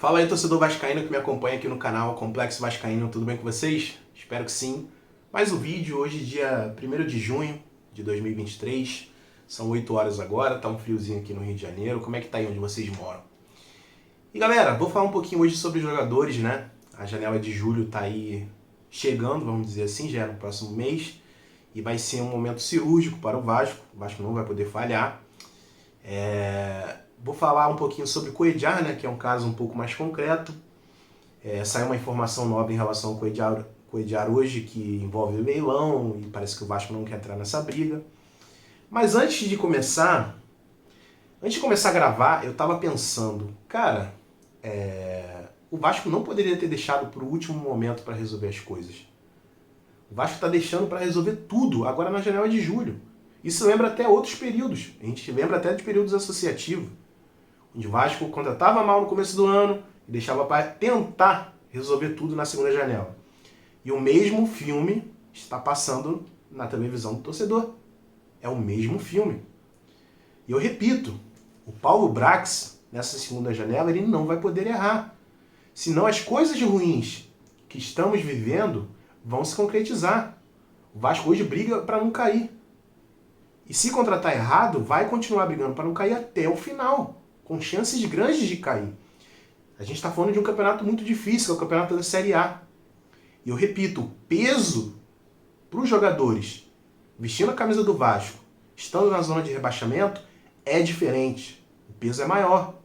Fala aí, torcedor vascaíno que me acompanha aqui no canal Complexo Vascaíno, tudo bem com vocês? Espero que sim. Mais um vídeo, hoje dia 1º de junho de 2023, são 8 horas agora, tá um friozinho aqui no Rio de Janeiro, como é que tá aí onde vocês moram? E galera, vou falar um pouquinho hoje sobre os jogadores, né? A janela de julho tá aí chegando, vamos dizer assim, já é no próximo mês, e vai ser um momento cirúrgico para o Vasco não vai poder falhar. Vou falar um pouquinho sobre o Cuéllar, né, que é um caso um pouco mais concreto. Saiu uma informação nova em relação ao Cuéllar hoje, que envolve o leilão, e parece que o Vasco não quer entrar nessa briga. Mas antes de começar a gravar, eu estava pensando, cara, o Vasco não poderia ter deixado para o último momento para resolver as coisas. O Vasco está deixando para resolver tudo, agora na janela de julho. Isso lembra até outros períodos, a gente lembra até de períodos associativos. Onde o Vasco contratava mal no começo do ano e deixava para tentar resolver tudo na segunda janela. E o mesmo filme está passando na televisão do torcedor. É o mesmo filme. E eu repito, o Paulo Brax, nessa segunda janela, ele não vai poder errar. Senão as coisas ruins que estamos vivendo vão se concretizar. O Vasco hoje briga para não cair. E se contratar errado, vai continuar brigando para não cair até o final, com chances grandes de cair. A gente está falando de um campeonato muito difícil, que é o campeonato da Série A. E eu repito, o peso para os jogadores vestindo a camisa do Vasco, estando na zona de rebaixamento, é diferente. O peso é maior.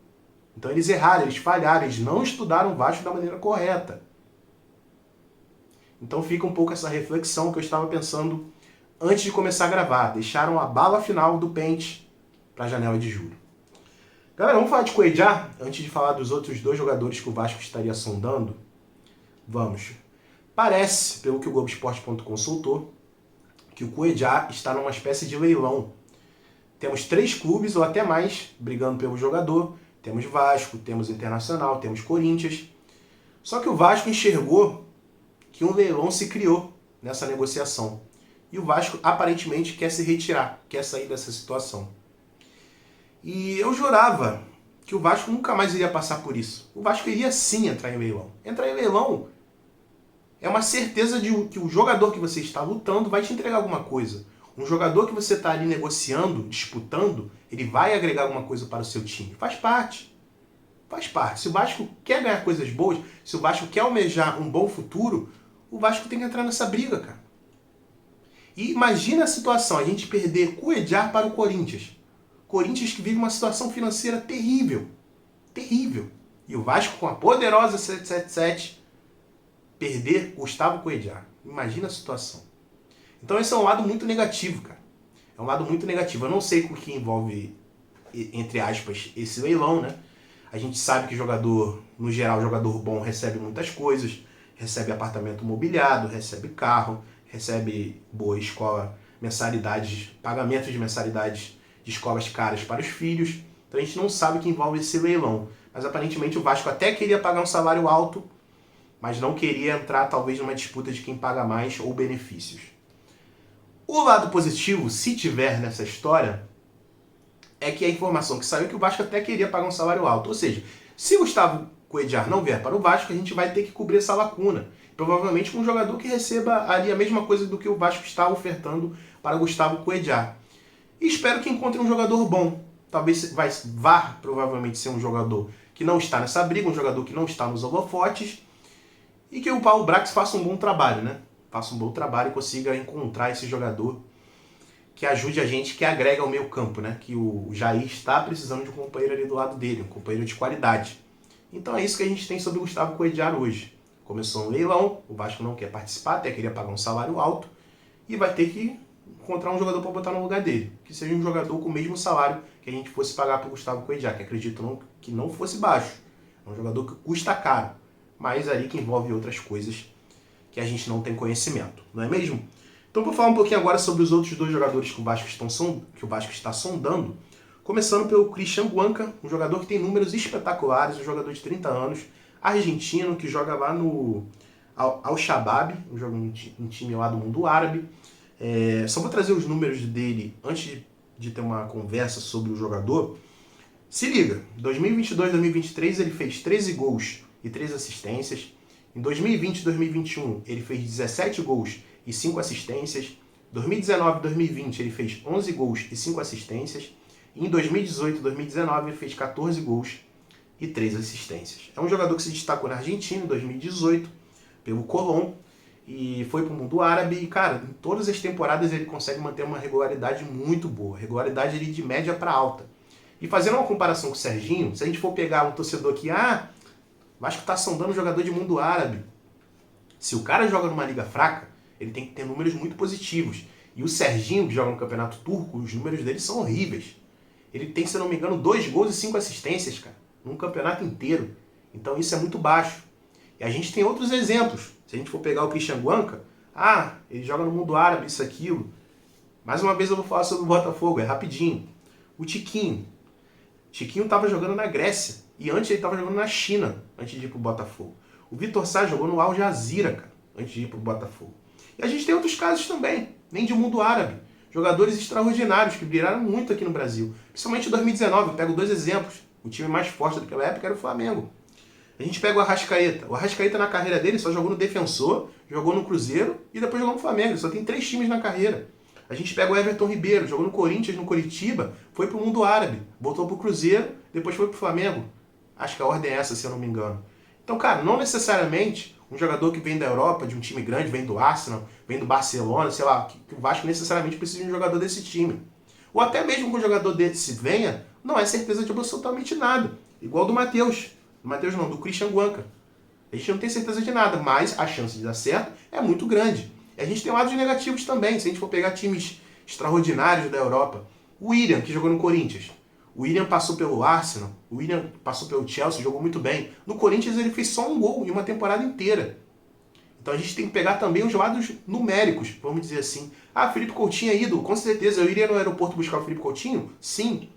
Então eles erraram, eles falharam, eles não estudaram o Vasco da maneira correta. Então fica um pouco essa reflexão que eu estava pensando antes de começar a gravar. Deixaram a bala final do pente para a janela de julho. Galera, vamos falar de Cuéllar antes de falar dos outros dois jogadores que o Vasco estaria sondando? Vamos. Parece, pelo que o Globoesporte.com soltou, que o Cuéllar está numa espécie de leilão. Temos 3 clubes ou até mais brigando pelo jogador. Temos Vasco, temos Internacional, temos Corinthians. Só que o Vasco enxergou que um leilão se criou nessa negociação. E o Vasco aparentemente quer se retirar, quer sair dessa situação. E eu jurava que o Vasco nunca mais iria passar por isso. O Vasco iria sim entrar em leilão. Entrar em leilão é uma certeza de que o jogador que você está lutando vai te entregar alguma coisa. Um jogador que você está ali negociando, disputando, ele vai agregar alguma coisa para o seu time. Faz parte. Faz parte. Se o Vasco quer ganhar coisas boas, se o Vasco quer almejar um bom futuro, o Vasco tem que entrar nessa briga, cara. E imagina a situação, a gente perder Cuéllar para o Corinthians. Corinthians que vive uma situação financeira terrível. Terrível. E o Vasco com a poderosa 777 perder Gustavo Cuéllar. Imagina a situação. Então esse é um lado muito negativo, cara. É um lado muito negativo. Eu não sei o que envolve, entre aspas, esse leilão, né? A gente sabe que jogador, no geral, jogador bom recebe muitas coisas. Recebe apartamento mobiliado, recebe carro, recebe boa escola, mensalidades, pagamentos de mensalidades de escolas caras para os filhos. Então a gente não sabe o que envolve esse leilão. Mas aparentemente o Vasco até queria pagar um salário alto, mas não queria entrar talvez numa disputa de quem paga mais ou benefícios. O lado positivo, se tiver nessa história, é que a informação que saiu é que o Vasco até queria pagar um salário alto. Ou seja, se o Gustavo Cuéllar não vier para o Vasco, a gente vai ter que cobrir essa lacuna. Provavelmente com um jogador que receba ali a mesma coisa do que o Vasco está ofertando para o Gustavo Cuéllar. E espero que encontre um jogador bom. Talvez vá provavelmente ser um jogador que não está nessa briga, um jogador que não está nos holofotes, e que o Paulo Brax faça um bom trabalho, né? Faça um bom trabalho e consiga encontrar esse jogador que ajude a gente, que agrega ao meio campo, né? Que o Jair está precisando de um companheiro ali do lado dele, um companheiro de qualidade. Então é isso que a gente tem sobre o Gustavo Cuéllar hoje. Começou um leilão, o Vasco não quer participar, até queria pagar um salário alto, e vai ter que encontrar um jogador para botar no lugar dele, que seja um jogador com o mesmo salário que a gente fosse pagar para o Gustavo Cuéllar, que acredito que não fosse baixo. É um jogador que custa caro, mas ali que envolve outras coisas que a gente não tem conhecimento, não é mesmo? Então vou falar um pouquinho agora sobre os outros 2 jogadores que o Vasco está sondando, começando pelo Christian Guanca, um jogador que tem números espetaculares, um jogador de 30 anos, argentino, que joga lá no Al-Shabaab, um time lá do mundo árabe. Só vou trazer os números dele antes de ter uma conversa sobre o jogador. Se liga, 2022, 2023 ele fez 13 gols e 3 assistências. Em 2020 e 2021 ele fez 17 gols e 5 assistências. 2019 e 2020 ele fez 11 gols e 5 assistências. E em 2018 e 2019 ele fez 14 gols e 3 assistências. É um jogador que se destacou na Argentina em 2018 pelo Colón e foi para o mundo árabe. E, cara, em todas as temporadas ele consegue manter uma regularidade muito boa. Regularidade ali de média para alta. E fazendo uma comparação com o Serginho, se a gente for pegar um torcedor aqui, Vasco está sondando um jogador de mundo árabe. Se o cara joga numa liga fraca, ele tem que ter números muito positivos. E o Serginho, que joga no Campeonato Turco, os números dele são horríveis. Ele tem, se não me engano, 2 gols e 5 assistências, cara, num campeonato inteiro. Então isso é muito baixo. E a gente tem outros exemplos. Se a gente for pegar o Christian Guanca, ele joga no mundo árabe, isso, aquilo. Mais uma vez eu vou falar sobre o Botafogo, é rapidinho. O Tiquinho. Tiquinho estava jogando na Grécia. E antes ele estava jogando na China, antes de ir pro Botafogo. O Vitor Sá jogou no Al Jazeera, cara, antes de ir pro Botafogo. E a gente tem outros casos também, nem de mundo árabe. Jogadores extraordinários que brilharam muito aqui no Brasil. Principalmente em 2019, eu pego 2 exemplos. O time mais forte daquela época era o Flamengo. A gente pega o Arrascaeta. O Arrascaeta, na carreira dele, só jogou no Defensor, jogou no Cruzeiro e depois jogou no Flamengo. Ele só tem 3 times na carreira. A gente pega o Everton Ribeiro, jogou no Corinthians, no Coritiba, foi pro mundo árabe, voltou pro Cruzeiro, depois foi pro Flamengo. Acho que a ordem é essa, se eu não me engano. Então, cara, não necessariamente um jogador que vem da Europa, de um time grande, vem do Arsenal, vem do Barcelona, sei lá, que o Vasco necessariamente precisa de um jogador desse time. Ou até mesmo que um jogador desse venha, não é certeza de absolutamente nada. Igual do Matheus. Do Matheus não, do Christian Guanca. A gente não tem certeza de nada, mas a chance de dar certo é muito grande. E a gente tem lados negativos também, se a gente for pegar times extraordinários da Europa. O William, que jogou no Corinthians. O William passou pelo Arsenal, o William passou pelo Chelsea, jogou muito bem. No Corinthians ele fez só 1 gol em uma temporada inteira. Então a gente tem que pegar também os lados numéricos, vamos dizer assim. Felipe Coutinho é ídolo, com certeza. Eu iria no aeroporto buscar o Felipe Coutinho? Sim.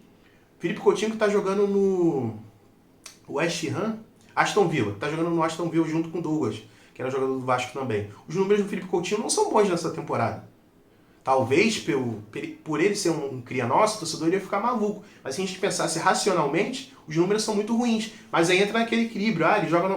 Felipe Coutinho que está jogando no West Ham, Aston Villa. Está jogando no Aston Villa junto com o Douglas, que era jogador do Vasco também. Os números do Felipe Coutinho não são bons nessa temporada. Talvez, por ele ser um cria nosso, o torcedor iria ficar maluco. Mas se a gente pensasse racionalmente, os números são muito ruins. Mas aí entra naquele equilíbrio. Ele joga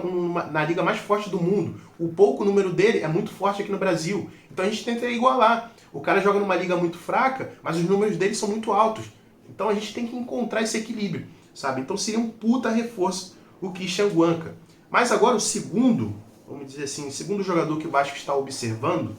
na liga mais forte do mundo. O pouco número dele é muito forte aqui no Brasil. Então a gente tenta igualar. O cara joga numa liga muito fraca, mas os números dele são muito altos. Então a gente tem que encontrar esse equilíbrio, sabe? Então seria um puta reforço o Christian Guanca. Mas agora o segundo, vamos dizer assim, o segundo jogador que o Vasco está observando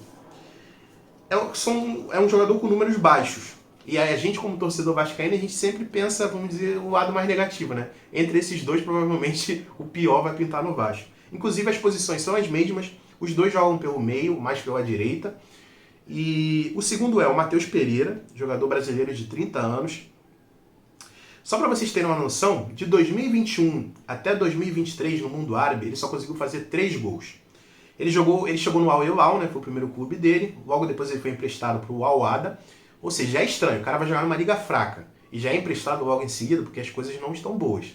é um jogador com números baixos. E aí a gente, como torcedor vascaíno, a gente sempre pensa, vamos dizer, o lado mais negativo, né? Entre esses dois, provavelmente, o pior vai pintar no Vasco. Inclusive, as posições são as mesmas. Os dois jogam pelo meio, mais pela direita. E o segundo é o Matheus Pereira, jogador brasileiro de 30 anos. Só para vocês terem uma noção, de 2021 até 2023, no mundo árabe, ele só conseguiu fazer 3 gols. Ele chegou no Al Hilal, né? Foi o primeiro clube dele. Logo depois ele foi emprestado para o Al Wahda. Ou seja, é estranho. O cara vai jogar numa liga fraca e já é emprestado logo em seguida porque as coisas não estão boas.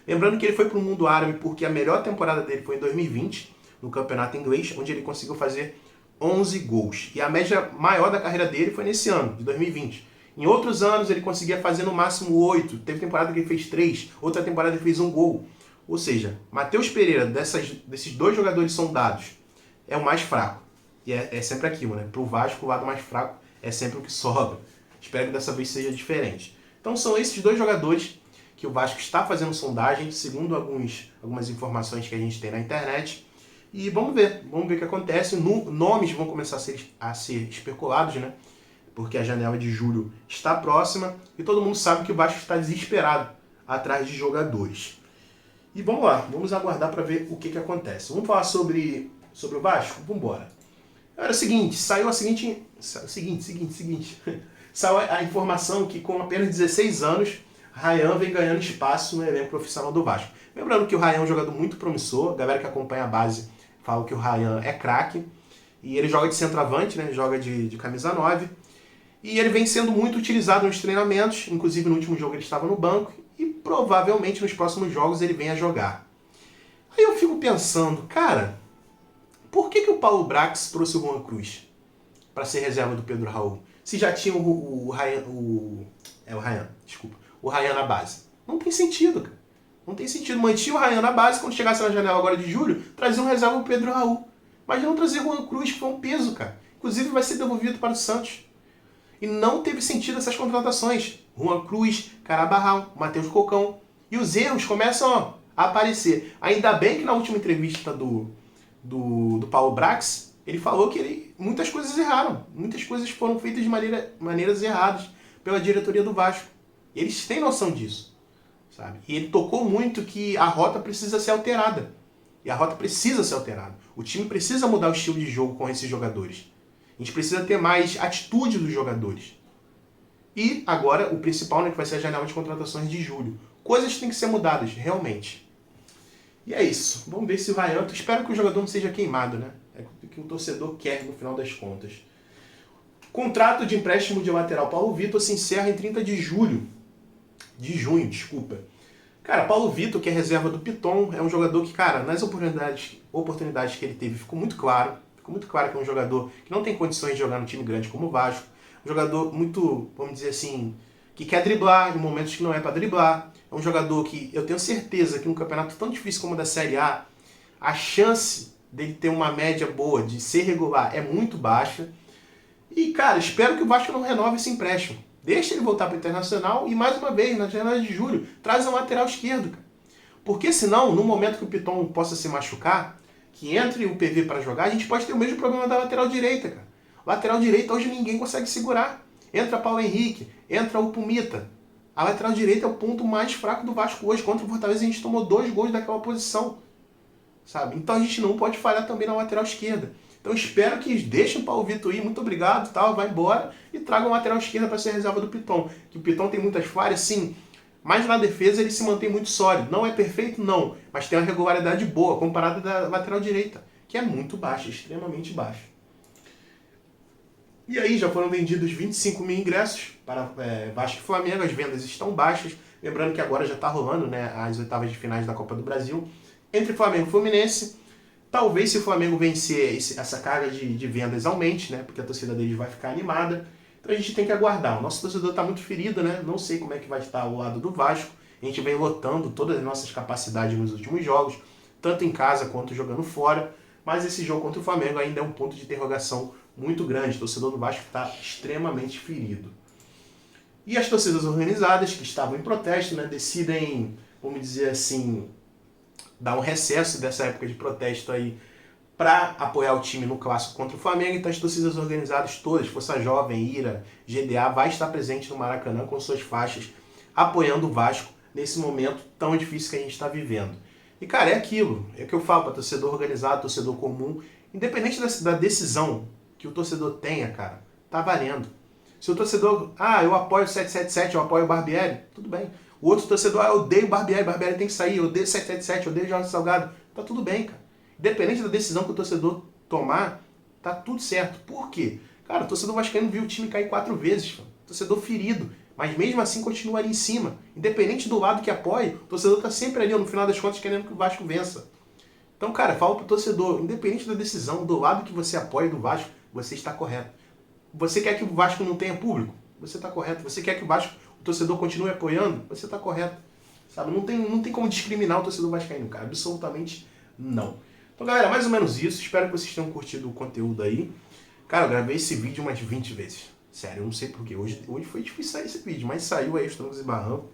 Lembrando que ele foi para o mundo árabe porque a melhor temporada dele foi em 2020, no campeonato inglês, onde ele conseguiu fazer 11 gols. E a média maior da carreira dele foi nesse ano, de 2020. Em outros anos ele conseguia fazer no máximo 8. Teve temporada que ele fez 3. Outra temporada ele fez 1 gol. Ou seja, Matheus Pereira, desses 2 jogadores sondados, é o mais fraco. E é sempre aquilo, né? Pro Vasco, o lado mais fraco é sempre o que sobra. Espero que dessa vez seja diferente. Então são esses 2 jogadores que o Vasco está fazendo sondagem, segundo algumas informações que a gente tem na internet. E vamos ver o que acontece. Nomes vão começar a ser especulados, né? Porque a janela de julho está próxima e todo mundo sabe que o Vasco está desesperado atrás de jogadores. E vamos lá, vamos aguardar para ver o que acontece. Vamos falar sobre o Vasco? Vamos embora. Era o seguinte, saiu a informação que com apenas 16 anos, Ryan vem ganhando espaço no elenco profissional do Vasco. Lembrando que o Ryan é um jogador muito promissor, a galera que acompanha a base fala que o Ryan é craque, e ele joga de centroavante, né? Joga de camisa 9, e ele vem sendo muito utilizado nos treinamentos, inclusive no último jogo ele estava no banco, e provavelmente nos próximos jogos ele venha jogar. Aí eu fico pensando, cara, por que o Paulo Brax trouxe o Juan Cruz para ser reserva do Pedro Raul? Se já tinha o Ryan na base. Não tem sentido, cara. Não tem sentido. Mantinha o Ryan na base, quando chegasse na janela agora de julho, trazia um reserva o Pedro Raul. Mas não trazer o Juan Cruz, que foi um peso, cara. Inclusive vai ser devolvido para o Santos. E não teve sentido essas contratações. Juan Cruz, Carabarral, Matheus Cocão. E os erros começam a aparecer. Ainda bem que na última entrevista do Paulo Brax, ele falou que muitas coisas erraram. Muitas coisas foram feitas de maneiras erradas pela diretoria do Vasco. Eles têm noção disso. Sabe? E ele tocou muito que a rota precisa ser alterada. E a rota precisa ser alterada. O time precisa mudar o estilo de jogo com esses jogadores. A gente precisa ter mais atitude dos jogadores. E agora, o principal, né, que vai ser a janela de contratações de julho. Coisas têm que ser mudadas, realmente. E é isso. Vamos ver se vai antes. Espero que o jogador não seja queimado, né? É o que o torcedor quer no final das contas. Contrato de empréstimo de lateral Paulo Vitor se encerra em 30 de junho. Cara, Paulo Vitor, que é reserva do Piton, é um jogador que, cara, nas oportunidades que ele teve, ficou muito claro que é um jogador que não tem condições de jogar no time grande como o Vasco, um jogador muito, vamos dizer assim, que quer driblar em momentos que não é para driblar, é um jogador que eu tenho certeza que num campeonato tão difícil como o da Série A, a chance dele ter uma média boa, de ser regular, é muito baixa. E, cara, espero que o Vasco não renove esse empréstimo. Deixa ele voltar para o Internacional e, mais uma vez, na janela de julho, traz um lateral esquerdo, cara. Porque senão, no momento que o Piton possa se machucar, que entre o PV para jogar, a gente pode ter o mesmo problema da lateral direita, cara. Lateral direita hoje ninguém consegue segurar. Entra Paulo Henrique, entra o Pumita. A lateral direita é o ponto mais fraco do Vasco hoje. Contra o Fortaleza a gente tomou 2 gols daquela posição. Sabe? Então a gente não pode falhar também na lateral esquerda. Então espero que deixem o Paulo Vitor ir, muito obrigado, tal, vai embora, e tragam a lateral esquerda para ser a reserva do Piton. Que o Piton tem muitas falhas, sim, mas na defesa ele se mantém muito sólido. Não é perfeito, não, mas tem uma regularidade boa, comparada da lateral direita, que é muito baixa, extremamente baixa. E aí já foram vendidos 25 mil ingressos para Vasco e Flamengo, as vendas estão baixas, lembrando que agora já está rolando, né, as oitavas de finais da Copa do Brasil, entre Flamengo e Fluminense. Talvez se o Flamengo vencer, essa carga de vendas aumente, né? Porque a torcida deles vai ficar animada. Então a gente tem que aguardar. O nosso torcedor está muito ferido, né? Não sei como é que vai estar ao lado do Vasco. A gente vem lotando todas as nossas capacidades nos últimos jogos, tanto em casa quanto jogando fora. Mas esse jogo contra o Flamengo ainda é um ponto de interrogação muito grande. O torcedor do Vasco está extremamente ferido. E as torcidas organizadas, que estavam em protesto, né? Decidem, vamos dizer assim, dar um recesso dessa época de protesto aí para apoiar o time no clássico contra o Flamengo. Então as torcidas organizadas todas, Força Jovem, IRA, GDA, vai estar presente no Maracanã com suas faixas, apoiando o Vasco nesse momento tão difícil que a gente está vivendo. E, cara, é aquilo, é o que eu falo para torcedor organizado, torcedor comum, independente da decisão que o torcedor tenha, cara, tá valendo. Se o torcedor, eu apoio o 777, eu apoio o Barbieri, tudo bem. O outro torcedor, eu odeio o Barbieri tem que sair, eu odeio o 777, eu odeio o Jorge Salgado. Tá tudo bem, cara. Independente da decisão que o torcedor tomar, tá tudo certo. Por quê? Cara, o torcedor vascaíno viu o time cair 4 vezes, cara. Torcedor ferido, mas mesmo assim continua ali em cima. Independente do lado que apoie, o torcedor tá sempre ali, no final das contas, querendo que o Vasco vença. Então, cara, fala pro torcedor, independente da decisão, do lado que você apoia do Vasco, você está correto. Você quer que o Vasco não tenha público? Você está correto. Você quer que o torcedor continue apoiando? Você está correto. Sabe? Não tem como discriminar o torcedor vascaíno, cara. Absolutamente não. Então, galera, mais ou menos isso. Espero que vocês tenham curtido o conteúdo aí. Cara, eu gravei esse vídeo umas 20 vezes. Sério, eu não sei porquê. Hoje foi difícil sair esse vídeo, mas saiu aí os troncos e barrancos.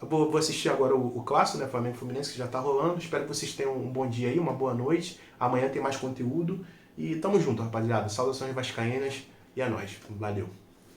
Eu vou assistir agora o clássico, né? Flamengo e Fluminense, que já tá rolando. Espero que vocês tenham um bom dia aí, uma boa noite. Amanhã tem mais conteúdo. E tamo junto, rapaziada. Saudações vascaínas e é nóis. Valeu.